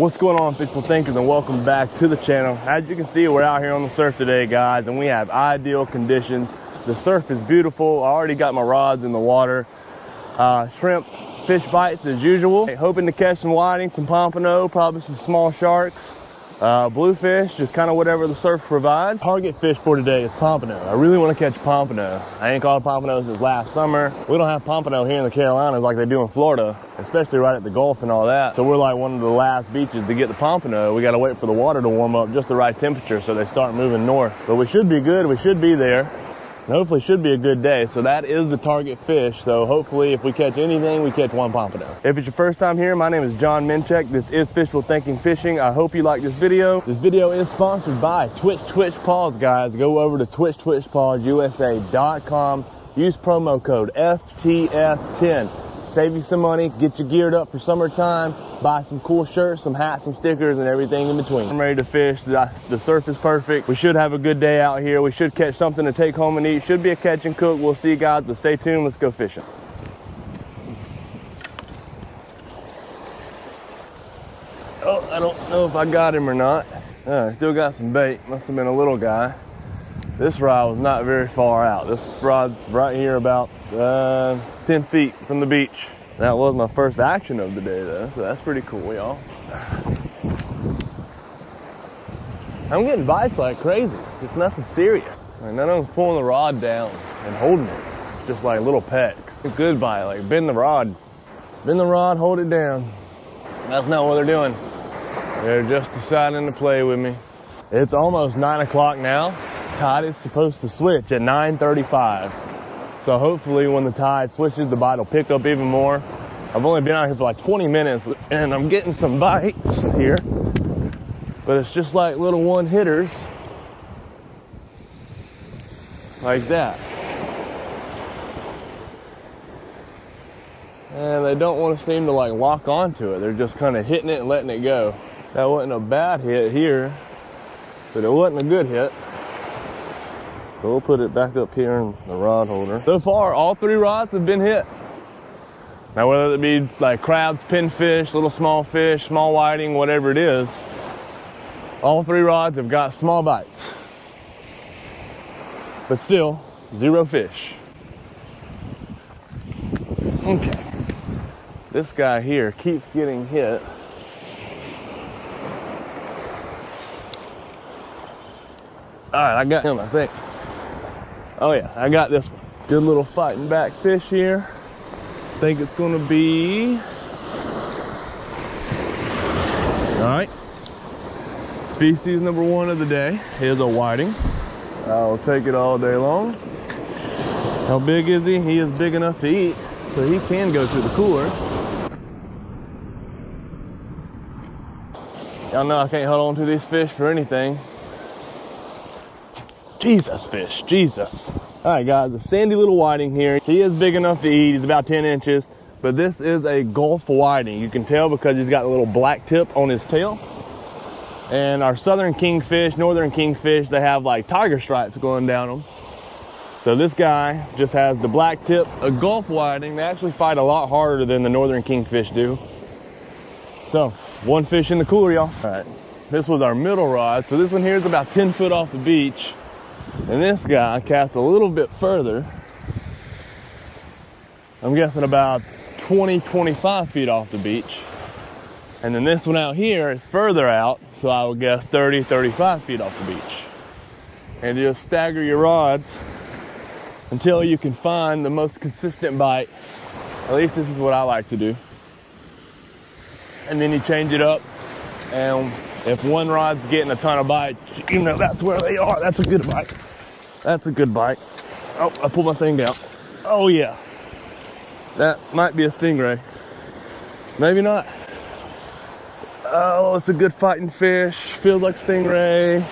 What's going on, Fishful Thinkers, and welcome back to the channel. As you can see, we're out here on the surf today, guys, and we have ideal conditions. The surf is beautiful. I already got my rods in the water. Shrimp, fish bites as usual. Hoping to catch some whiting, some pompano, probably some small sharks. Bluefish, just kind of whatever the surf provides. Target fish for today is pompano. I really want to catch pompano. I ain't caught pompano since last summer. We don't have pompano here in the Carolinas like they do in Florida, especially right at the Gulf and all that. So we're like one of the last beaches to get the pompano. We got to wait for the water to warm up just the right temperature so they start moving north. But we should be good. We should be there. And hopefully should be a good day. So that is the target fish. So hopefully if we catch anything, we catch one pompano. If it's your first time here, my name is John Minchek. This is Fishful Thinking Fishing. I hope you like this video. This video is sponsored by Twitch Paws, guys. Go over to twitchpawsusa.com. Use promo code FTF10. Save you some money, get you geared up for summertime, buy some cool shirts, some hats, some stickers, and everything in between. I'm ready to fish. The surf is perfect. We should have a good day out here. We should catch something to take home and eat. Should be a catch and cook. We'll see you guys, but stay tuned. Let's go fishing. Oh, I don't know if I got him or not. I still got some bait. Must have been a little guy. This rod was not very far out. This rod's right here about 10 feet from the beach. That was my first action of the day though, so that's pretty cool, y'all. I'm getting bites like crazy. It's nothing serious. Like, none of them's pulling the rod down and holding it. It's just like little pecks. A good bite, like bend the rod, hold it down. That's not what they're doing. They're just deciding to play with me. It's almost 9 o'clock now. Tide is supposed to switch at 9:35. So hopefully when the tide switches, the bite will pick up even more. I've only been out here for like 20 minutes and I'm getting some bites here, but it's just like little one hitters like that. And they don't want to seem to like lock onto it. They're just kind of hitting it and letting it go. That wasn't a bad hit here, but it wasn't a good hit. So we'll put it back up here in the rod holder. So far, all 3 rods have been hit. Now, whether it be like crabs, pinfish, little small fish, small whiting, whatever it is, all 3 rods have got small bites. But still, 0 fish. Okay. This guy here keeps getting hit. All right, I got him, I think. Oh yeah, I got this one. Good little fighting back fish here. Think it's gonna be, all right. Species number 1 of the day is a whiting. I'll take it all day long. How big is he? He is big enough to eat, so he can go to the cooler. Y'all know I can't hold on to these fish for anything. Jesus fish, Jesus. All right, guys, a sandy little whiting here. He is big enough to eat. He's about 10 inches, but this is a Gulf whiting. You can tell because he's got a little black tip on his tail. And our southern kingfish, northern kingfish, they have like tiger stripes going down them. So this guy just has the black tip. A Gulf whiting, they actually fight a lot harder than the northern kingfish do. So 1 fish in the cooler, y'all. All right, this was our middle rod. So this one here is about 10 foot off the beach. And this guy cast a little bit further. I'm guessing about 20, 25 feet off the beach. And then this one out here is further out, so I would guess 30, 35 feet off the beach. And just stagger your rods until you can find the most consistent bite. At least this is what I like to do. And then you change it up, and if one rod's getting a ton of bites, you know that's where they are. That's a good bite. That's a good bite. Oh, I pulled my thing down. Oh yeah. That might be a stingray. Maybe not. Oh, it's a good fighting fish. Feels like stingray.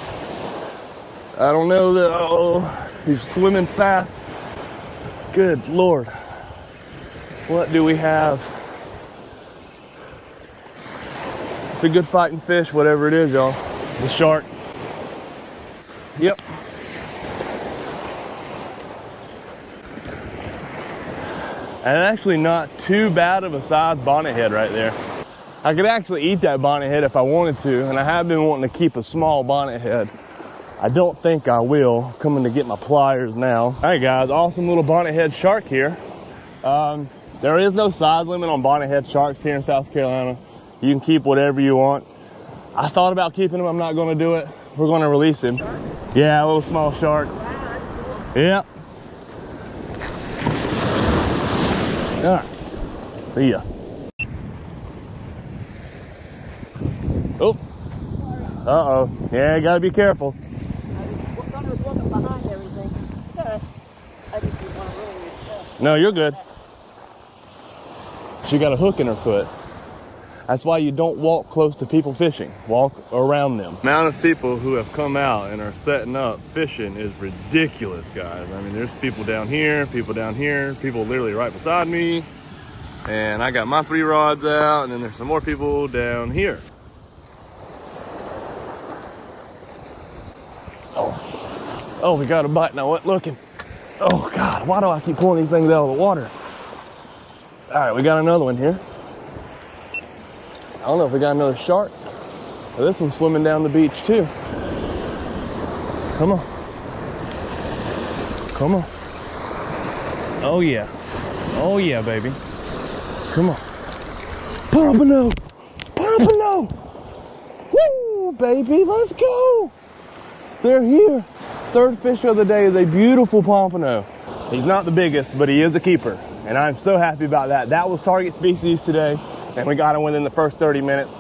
I don't know though. He's swimming fast. Good Lord. What do we have? It's a good fighting fish, whatever it is, y'all. The shark. Yep. And actually not too bad of a size bonnet head right there. I could actually eat that bonnet head if I wanted to, and I have been wanting to keep a small bonnet head. I don't think I will. Coming to get my pliers now. All right, guys, awesome little bonnet head shark here. There is no size limit on bonnet head sharks here in South Carolina. You can keep whatever you want. I thought about keeping him. I'm not going to do it. We're going to release him. Yeah, a little small shark. Wow, that's cool. Yep. All right. See ya. Oh. Uh-oh. Yeah, you gotta be careful. I was walking behind everything. Sorry. I think you want to ruin yourself. No, you're good. She got a hook in her foot. That's why you don't walk close to people fishing. Walk around them. The amount of people who have come out and are setting up fishing is ridiculous, guys. I mean, there's people down here, people literally right beside me. And I got my 3 rods out, and then there's some more people down here. Oh, we got a bite and I wasn't looking. Oh God, why do I keep pulling these things out of the water? All right, we got another one here. I don't know if we got another shark. Well, this one's swimming down the beach too. Come on. Come on. Oh yeah. Oh yeah, baby. Come on. Pompano! Pompano! Woo, baby, let's go! They're here. Third fish of the day is a beautiful pompano. He's not the biggest, but he is a keeper. And I'm so happy about that. That was target species today, and we got him within the first 30 minutes.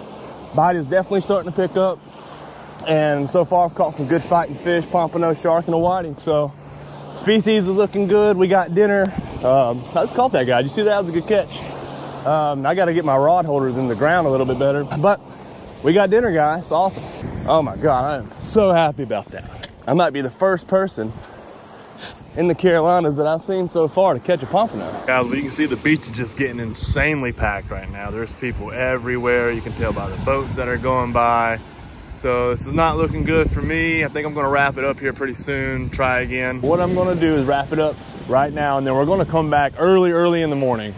Bite is definitely starting to pick up. And so far I've caught some good fighting fish, pompano, shark, and a whiting. So species is looking good. We got dinner. I just caught that guy. Did you see that? That was a good catch. I got to get my rod holders in the ground a little bit better, but we got dinner, guys. It's awesome. Oh my God, I am so happy about that. I might be the first person in the Carolinas that I've seen so far to catch a pompano. Guys, you can see the beach is just getting insanely packed right now. There's people everywhere. You can tell by the boats that are going by. So this is not looking good for me. I think I'm gonna wrap it up here pretty soon, try again. What I'm gonna do is wrap it up right now, and then we're gonna come back early in the morning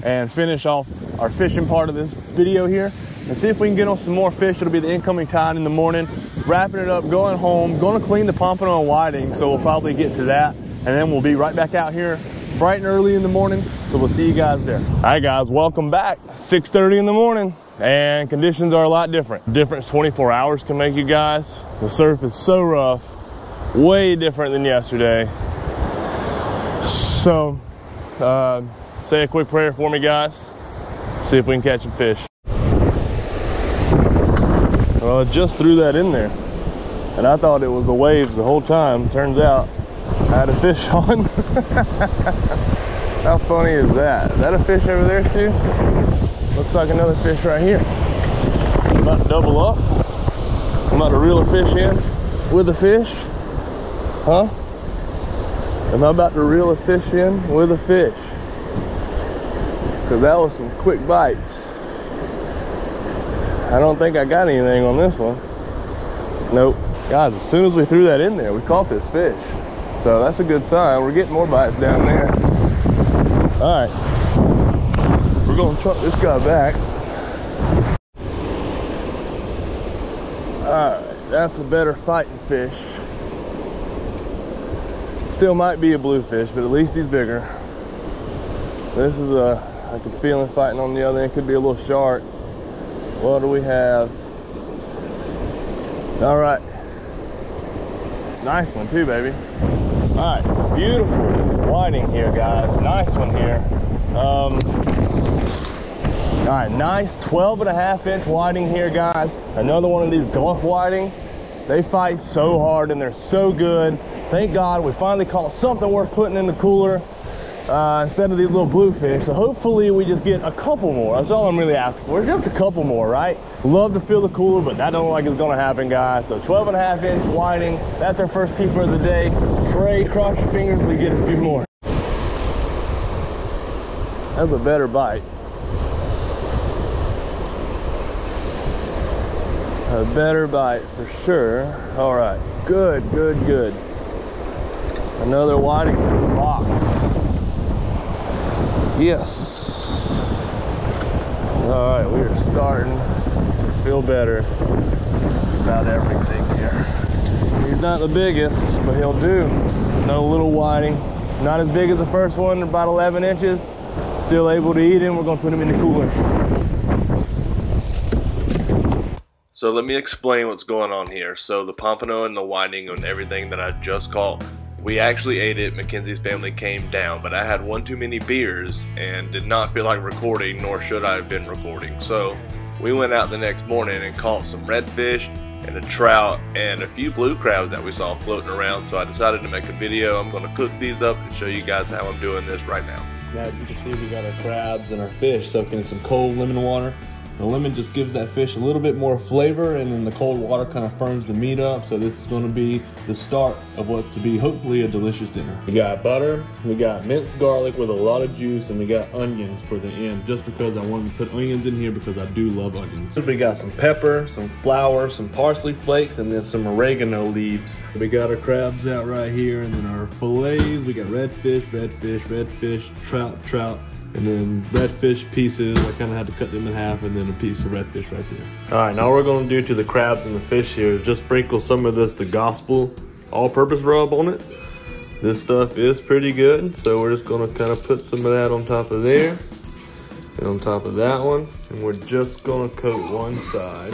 and finish off our fishing part of this video here and see if we can get on some more fish. It'll be the incoming tide in the morning. Wrapping it up, going home, gonna clean the pompano and whiting, so we'll probably get to that, and then we'll be right back out here bright and early in the morning. So we'll see you guys there. All right, guys, welcome back. 6:30 in the morning, and conditions are a lot different. Difference 24 hours can make, you guys. The surf is so rough, way different than yesterday. So say a quick prayer for me, guys. See if we can catch some fish. Well, I just threw that in there, and I thought it was the waves the whole time. Turns out I had a fish on. How funny is that? Is that a fish over there too? Looks like another fish right here. I'm about to double up. I'm about to reel a fish in with a fish. Huh? Am I about to reel a fish in with a fish? Because that was some quick bites. I don't think I got anything on this one. Nope. Guys, as soon as we threw that in there, we caught this fish. So that's a good sign. We're getting more bites down there. All right. We're going to chuck this guy back. All right. That's a better fighting fish. Still might be a bluefish, but at least he's bigger. This is I can feel him fighting on the other end. Could be a little shark. What do we have? All right. It's a nice one too, baby. All right, beautiful whiting here, guys. Nice one here. All right, nice 12.5-inch whiting here, guys. Another one of these Gulf whiting. They fight so hard and they're so good. Thank God we finally caught something worth putting in the cooler. Instead of these little bluefish. So hopefully we just get a couple more. That's all I'm really asking for. Just a couple more, right? Love to fill the cooler, but that don't look like it's gonna happen, guys. So 12.5-inch whiting. That's our first keeper of the day. Pray, cross your fingers, we get a few more. That's a better bite. A better bite for sure. All right, good, good, good. Another whiting in the box. Yes. All right, we are starting to feel better about everything here. He's not the biggest, but he'll do. No little whiting. Not as big as the first one, about 11 inches. Still able to eat him. We're gonna put him in the cooler. So let me explain what's going on here. So the pompano and the whiting and everything that I just caught, we actually ate it. Mackenzie's family came down, but I had one too many beers and did not feel like recording, nor should I have been recording. So we went out the next morning and caught some redfish and a trout and a few blue crabs that we saw floating around. So I decided to make a video. I'm gonna cook these up and show you guys how I'm doing this right now. Now, as you can see, we got our crabs and our fish soaking in some cold lemon water. The lemon just gives that fish a little bit more flavor, and then the cold water kind of firms the meat up. So this is going to be the start of what to be hopefully a delicious dinner. We got butter, we got minced garlic with a lot of juice, and we got onions for the end, just because I wanted to put onions in here because I do love onions. So we got some pepper, some flour, some parsley flakes, and then some oregano leaves. We got our crabs out right here, and then our fillets. We got redfish, trout, and then redfish pieces. I kind of had to cut them in half, and then a piece of redfish right there. All right, now what we're going to do to the crabs and the fish here is just sprinkle some of this, the Gospel all-purpose rub on it. This stuff is pretty good, so we're just going to kind of put some of that on top of there and on top of that one, and we're just going to coat one side.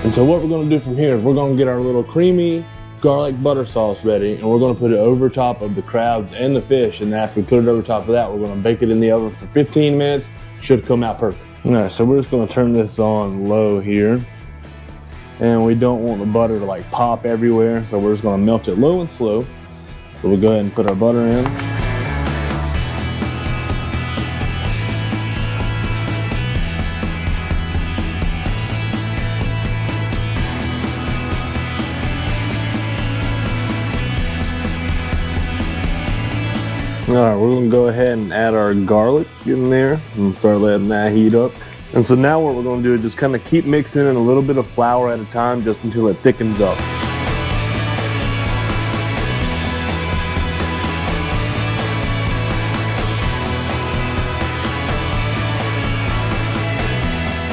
And so what we're going to do from here is we're going to get our little creamy garlic butter sauce ready, and we're going to put it over top of the crabs and the fish, and after we put it over top of that, we're going to bake it in the oven for 15 minutes. Should come out perfect. All right, so we're just going to turn this on low here, and we don't want the butter to like pop everywhere, so we're just going to melt it low and slow. So we'll go ahead and put our butter in. All right, we're gonna go ahead and add our garlic in there and start letting that heat up. And so now what we're gonna do is just kind of keep mixing in a little bit of flour at a time just until it thickens up.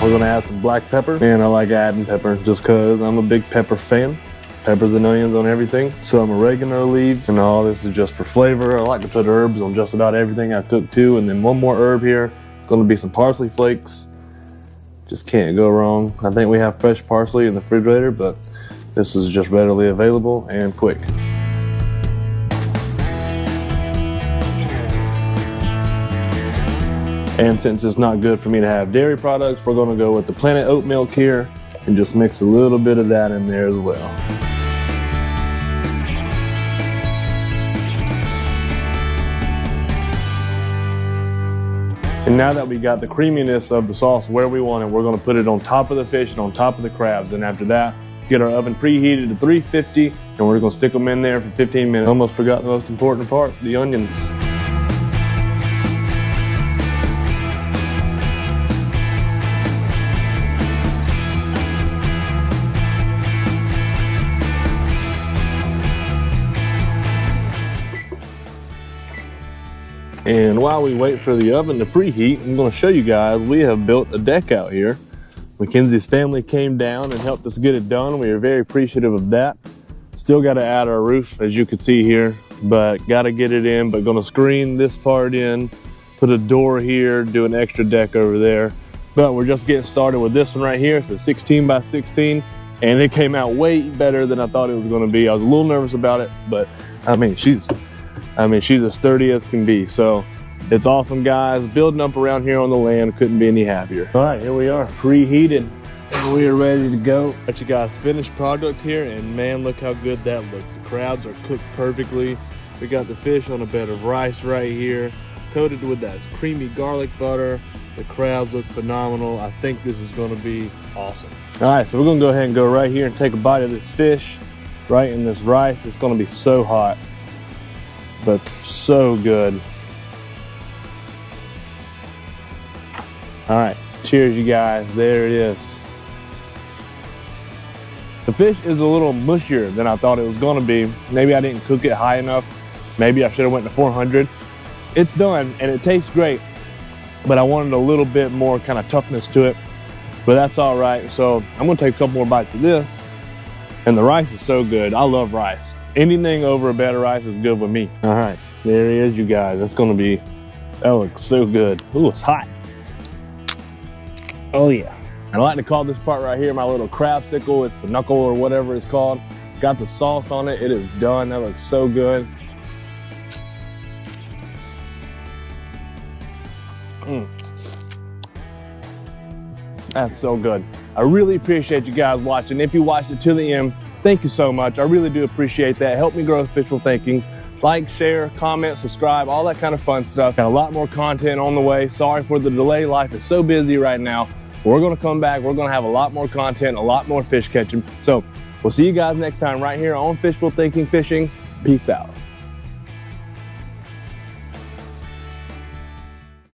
We're gonna add some black pepper, and I like adding pepper just cause I'm a big pepper fan. Peppers and onions on everything. Some oregano leaves, and all this is just for flavor. I like to put herbs on just about everything I cook too. And then one more herb here. It's gonna be some parsley flakes. Just can't go wrong. I think we have fresh parsley in the refrigerator, but this is just readily available and quick. And since it's not good for me to have dairy products, we're gonna go with the Planet Oat Milk here and just mix a little bit of that in there as well. And now that we got the creaminess of the sauce where we want it, we're gonna put it on top of the fish and on top of the crabs. And after that, get our oven preheated to 350, and we're gonna stick them in there for 15 minutes. Almost forgot the most important part, the onions. And while we wait for the oven to preheat, I'm gonna show you guys, we have built a deck out here. Mackenzie's family came down and helped us get it done. We are very appreciative of that. Still gotta add our roof, as you can see here, but gotta get it in, but gonna screen this part in, put a door here, do an extra deck over there. But we're just getting started with this one right here. It's a 16 by 16, and it came out way better than I thought it was gonna be. I was a little nervous about it, but I mean, she's as sturdy as can be. So it's awesome, guys. Building up around here on the land, couldn't be any happier. All right, here we are, preheated, and we are ready to go. Got you guys finished product here, and man, look how good that looks. The crabs are cooked perfectly. We got the fish on a bed of rice right here, coated with that creamy garlic butter. The crabs look phenomenal. I think this is gonna be awesome. All right, so we're gonna go ahead and go right here and take a bite of this fish, right in this rice. It's gonna be so hot, but so good. All right, cheers you guys, there it is. The fish is a little mushier than I thought it was gonna be. Maybe I didn't cook it high enough. Maybe I should have went to 400. It's done and it tastes great. but I wanted a little bit more kind of toughness to it, but that's all right. So I'm gonna take a couple more bites of this, and the rice is so good. I love rice. Anything over a bed of rice is good with me. All right, there he is, you guys. That's gonna be, that looks so good. Ooh, it's hot. Oh yeah. I like to call this part right here my little crabsicle. It's the knuckle or whatever it's called. Got the sauce on it. It is done. That looks so good. That's so good. I really appreciate you guys watching. If you watched it to the end, thank you so much. I really do appreciate that. Help me grow Fishful Thinking. Like, share, comment, subscribe, all that kind of fun stuff. Got a lot more content on the way. Sorry for the delay. Life is so busy right now. We're gonna come back. We're gonna have a lot more content, a lot more fish catching. So we'll see you guys next time right here on Fishful Thinking Fishing. Peace out.